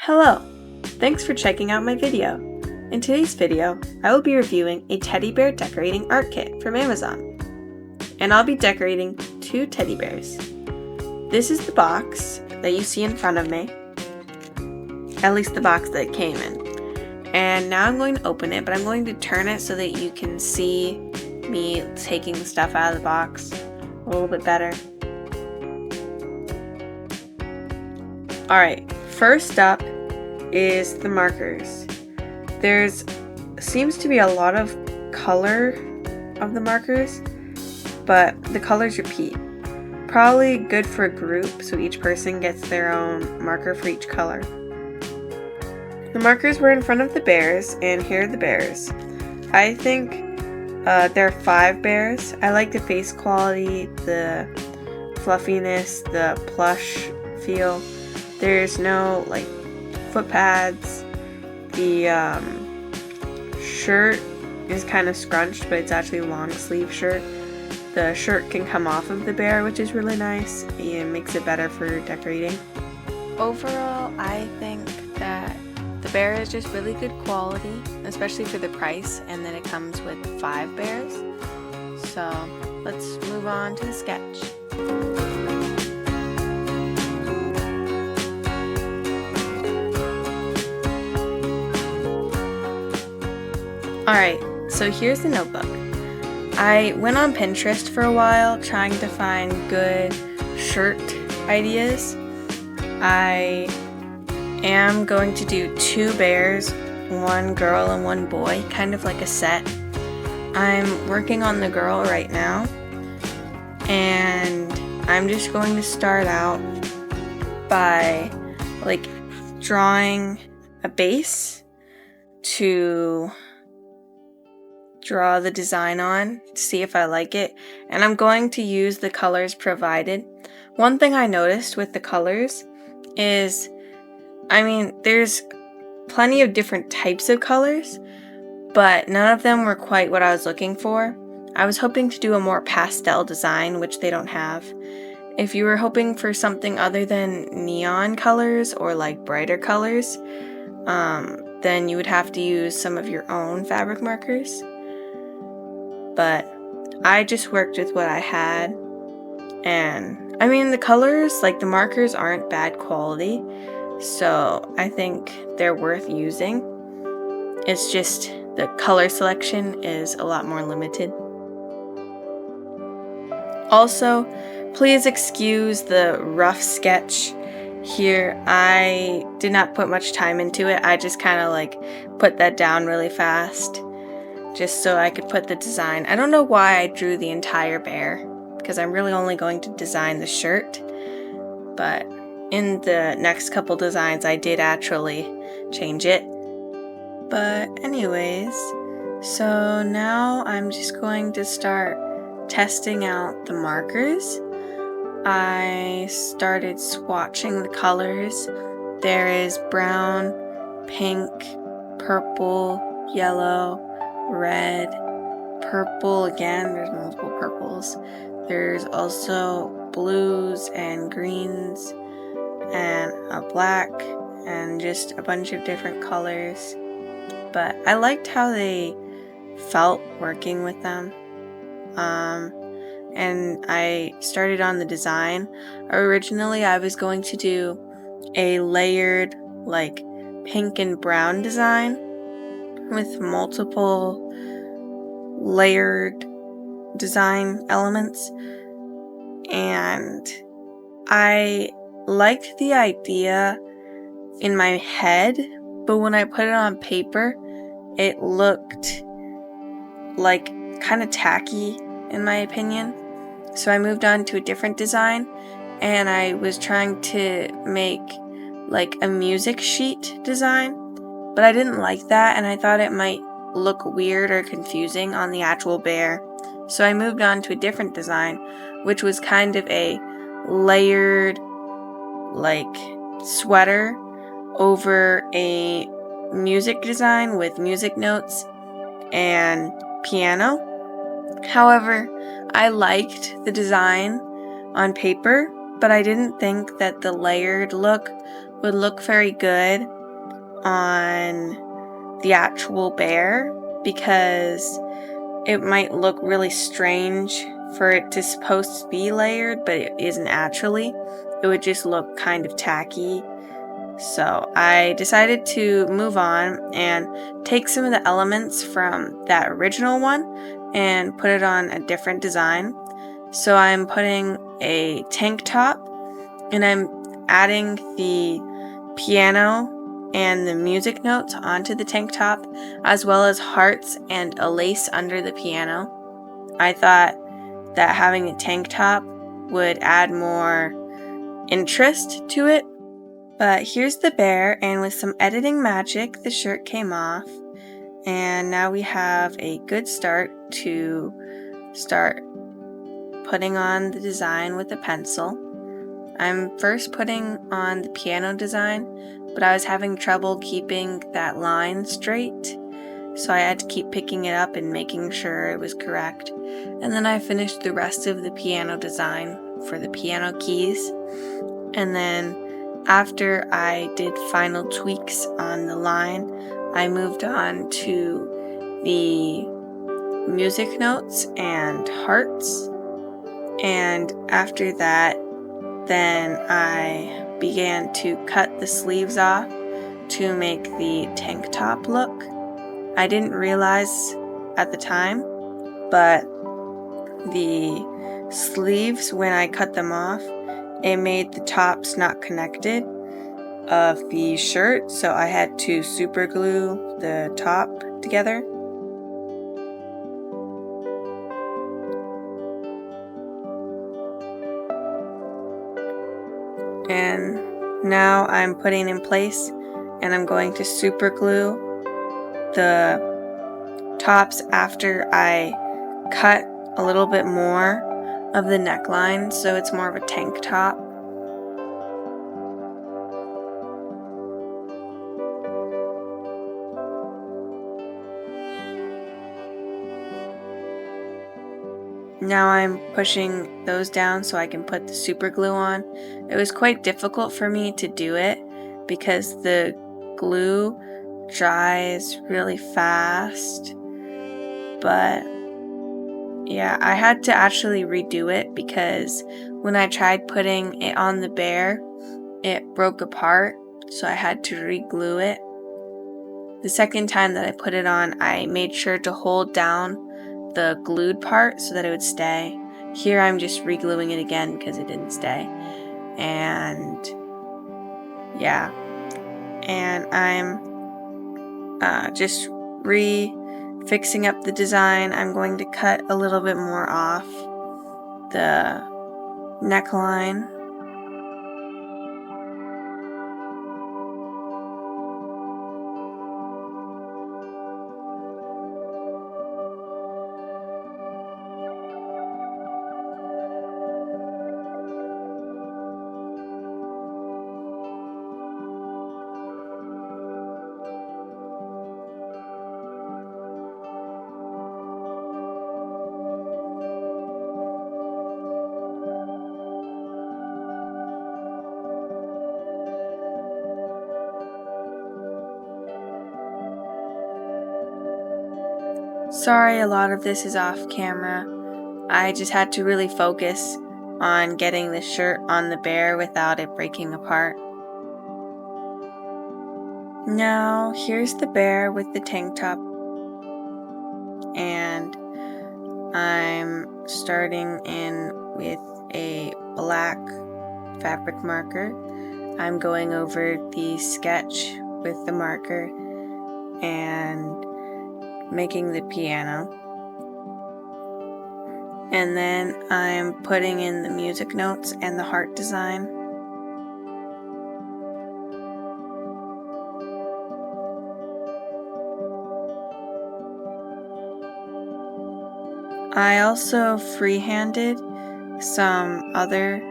Hello! Thanks for checking out my video. In today's video, I will be reviewing a teddy bear decorating art kit from Amazon. And I'll be decorating 2 teddy bears. This is the box that you see in front of me. At least the box that it came in. And now I'm going to open it, but I'm going to turn it so that you can see me taking the stuff out of the box a little bit better. Alright, first up is the markers. There's seems to be a lot of color of the markers, but the colors repeat. Probably good for a group, so each person gets their own marker for each color. The markers were in front of the bears, and here are the bears. I think there are 5 bears. I like the face quality, the fluffiness, the plush feel. There's no like foot pads. The shirt is kind of scrunched, but it's actually a long sleeve shirt. The shirt can come off of the bear, which is really nice and makes it better for decorating. Overall, I think that the bear is just really good quality, especially for the price, and then it comes with 5 bears. So let's move on to the sketch. Alright, so here's the notebook. I went on Pinterest for a while trying to find good shirt ideas. I am going to do 2 bears, 1 girl and 1 boy, kind of like a set. I'm working on the girl right now, and I'm just going to start out by like drawing a base to draw the design on to see if I like it, and I'm going to use the colors provided. One thing I noticed with the colors is, there's plenty of different types of colors, but none of them were quite what I was looking for. I was hoping to do a more pastel design, which they don't have. If you were hoping for something other than neon colors or like brighter colors, then you would have to use some of your own fabric markers. But I just worked with what I had, and the colors, like the markers, aren't bad quality, so I think they're worth using. It's just the color selection is a lot more limited. Also, please excuse the rough sketch here. I did not put much time into it. I just kind of like put that down really fast, just so I could put the design. I don't know why I drew the entire bear, because I'm really only going to design the shirt, but in the next couple designs I did actually change it. But anyways, so now I'm just going to start testing out the markers. I started swatching the colors. There is brown, pink, purple, yellow, red, purple again, there's multiple purples. There's also blues and greens and a black and just a bunch of different colors. But I liked how they felt working with them. And I started on the design. Originally I was going to do a layered like pink and brown design with multiple layered design elements, and I liked the idea in my head, but when I put it on paper it looked like kind of tacky in my opinion. So I moved on to a different design, and I was trying to make like a music sheet design, but I didn't like that, and I thought it might look weird or confusing on the actual bear. So I moved on to a different design, which was kind of a layered like sweater over a music design with music notes and piano. However, I liked the design on paper, but I didn't think that the layered look would look very good on the actual bear because it might look really strange for it to supposed to be layered, but it isn't actually. It would just look kind of tacky. So I decided to move on and take some of the elements from that original one and put it on a different design. So I'm putting a tank top and I'm adding the piano and the music notes onto the tank top, as well as hearts and a lace under the piano. I thought that having a tank top would add more interest to it. But here's the bear, and with some editing magic, the shirt came off. And now we have a good start to start putting on the design with a pencil. I'm first putting on the piano design, but I was having trouble keeping that line straight, so I had to keep picking it up and making sure it was correct. And then I finished the rest of the piano design for the piano keys. And then after I did final tweaks on the line, I moved on to the music notes and hearts. And after that, then I began to cut the sleeves off to make the tank top look. I didn't realize at the time, but the sleeves, when I cut them off, it made the tops not connected of the shirt, so I had to super glue the top together. And now I'm putting in place, and I'm going to super glue the tops after I cut a little bit more of the neckline, so it's more of a tank top. Now I'm pushing those down so I can put the super glue on. It was quite difficult for me to do it because the glue dries really fast, but yeah, I had to actually redo it because when I tried putting it on the bear, it broke apart, so I had to re-glue it. The second time that I put it on, I made sure to hold down the glued part so that it would stay. Here I'm just re-gluing it again because it didn't stay. And yeah, and I'm just fixing up the design. I'm going to cut a little bit more off the neckline. Sorry, a lot of this is off camera. I just had to really focus on getting the shirt on the bear without it breaking apart. Now, here's the bear with the tank top. And I'm starting in with a black fabric marker. I'm going over the sketch with the marker and making the piano. And then I'm putting in the music notes and the heart design. I also freehanded some other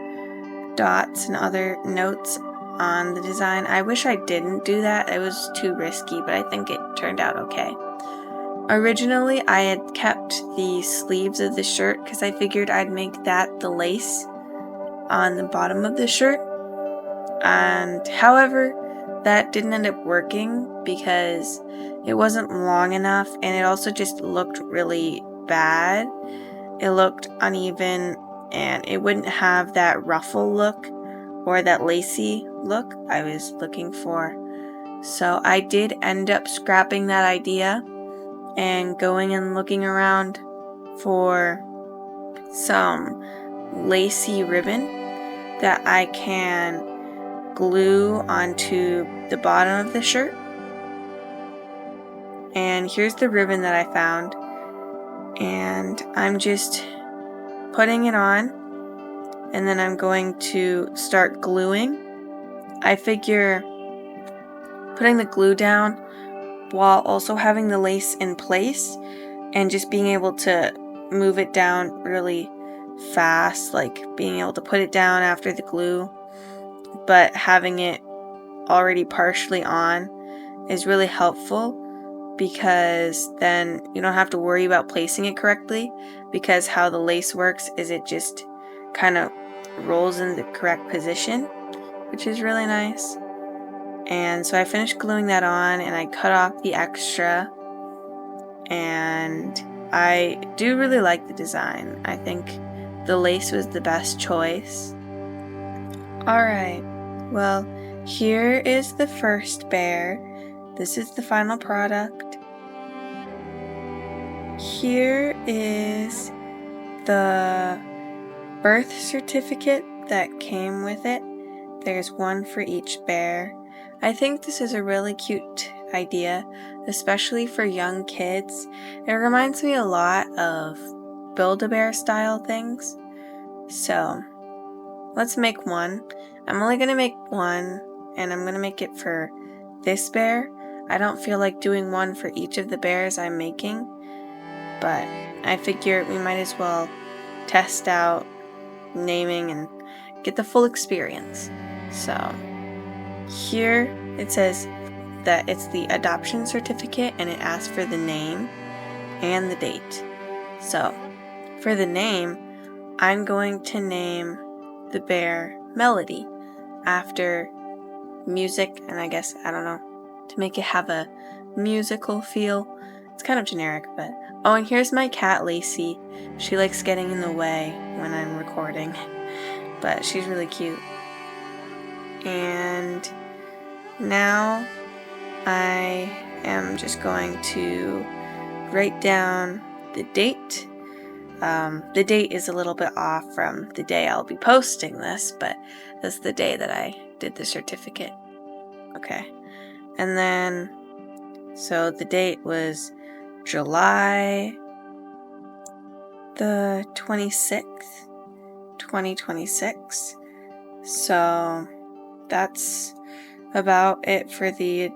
dots and other notes on the design. I wish I didn't do that. It was too risky, but I think it turned out okay. Originally, I had kept the sleeves of the shirt because I figured I'd make that the lace on the bottom of the shirt. And however, that didn't end up working because it wasn't long enough, and it also just looked really bad. It looked uneven, and it wouldn't have that ruffle look or that lacy look I was looking for. So I did end up scrapping that idea and going and looking around for some lacy ribbon that I can glue onto the bottom of the shirt. And here's the ribbon that I found, and I'm just putting it on, and then I'm going to start gluing. I figure putting the glue down while also having the lace in place and just being able to move it down really fast, like being able to put it down after the glue but having it already partially on is really helpful, because then you don't have to worry about placing it correctly, because how the lace works is it just kind of rolls in the correct position, which is really nice. And so I finished gluing that on, and I cut off the extra, and I do really like the design. I think the lace was the best choice. Alright, well, here is the first bear. This is the final product. Here is the birth certificate that came with it. There's one for each bear. I think this is a really cute idea, especially for young kids. It reminds me a lot of Build-A-Bear style things. So, let's make one. I'm only going to make one, and I'm going to make it for this bear. I don't feel like doing one for each of the bears I'm making, but I figure we might as well test out naming and get the full experience. So, here it says that it's the adoption certificate, and it asks for the name and the date. So, for the name, I'm going to name the bear Melody after music, and I guess, I don't know, to make it have a musical feel. It's kind of generic, but... Oh, and here's my cat, Lacey. She likes getting in the way when I'm recording, but she's really cute. And now I am just going to write down the date. The date is a little bit off from the day I'll be posting this, but that's the day that I did the certificate. Okay. And then, so the date was July the 26th, 2026. So that's about it for the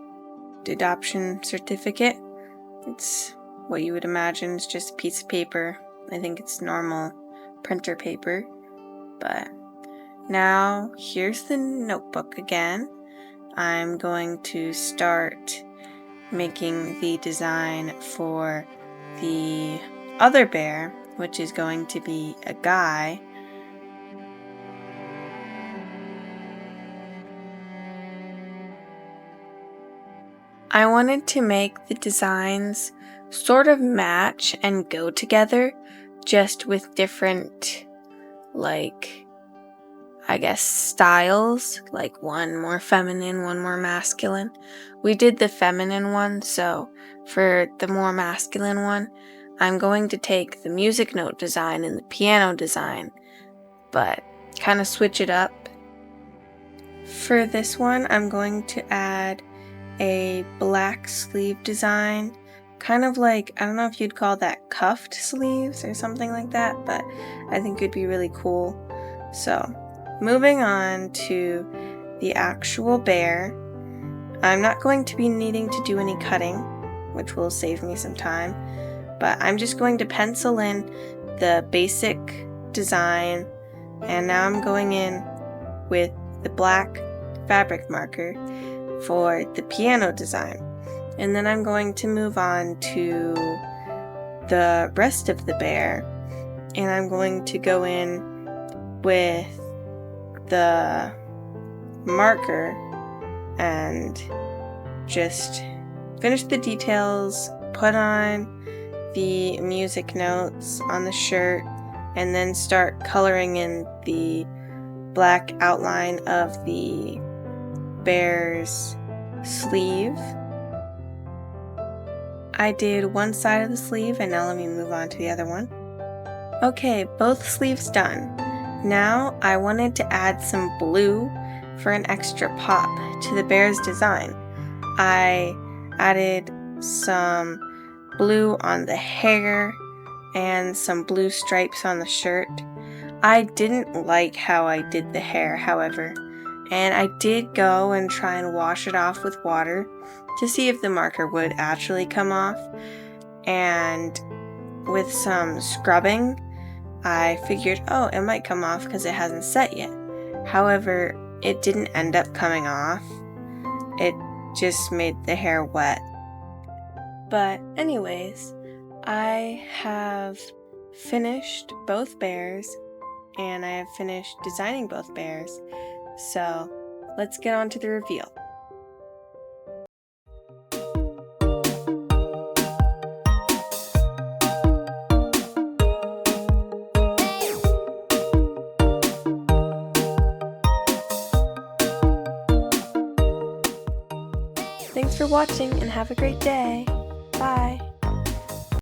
adoption certificate. It's what you would imagine, it's just a piece of paper. I think it's normal printer paper. But now here's the notebook again. I'm going to start making the design for the other bear, which is going to be a guy. I wanted to make the designs sort of match and go together, just with different, like, I guess, styles, like one more feminine, one more masculine. We did the feminine one, so for the more masculine one, I'm going to take the music note design and the piano design, but kind of switch it up. For this one, I'm going to add a black sleeve design, kind of like, I don't know if you'd call that cuffed sleeves or something like that, but I think it'd be really cool. So, moving on to the actual bear, I'm not going to be needing to do any cutting, which will save me some time, but I'm just going to pencil in the basic design, and now I'm going in with the black fabric marker for the piano design. And then I'm going to move on to the rest of the bear, and I'm going to go in with the marker and just finish the details, put on the music notes on the shirt, and then start coloring in the black outline of the bear's sleeve. I did one side of the sleeve, and now let me move on to the other one. Okay, both sleeves done. Now I wanted to add some blue for an extra pop to the bear's design. I added some blue on the hair and some blue stripes on the shirt. I didn't like how I did the hair, however, and I did go and try and wash it off with water to see if the marker would actually come off, and with some scrubbing I figured, oh, it might come off because it hasn't set yet. However, it didn't end up coming off. It just made the hair wet. But anyways, I have finished both bears and I have finished designing both bears. So let's get on to the reveal. Thanks for watching and have a great day. Bye.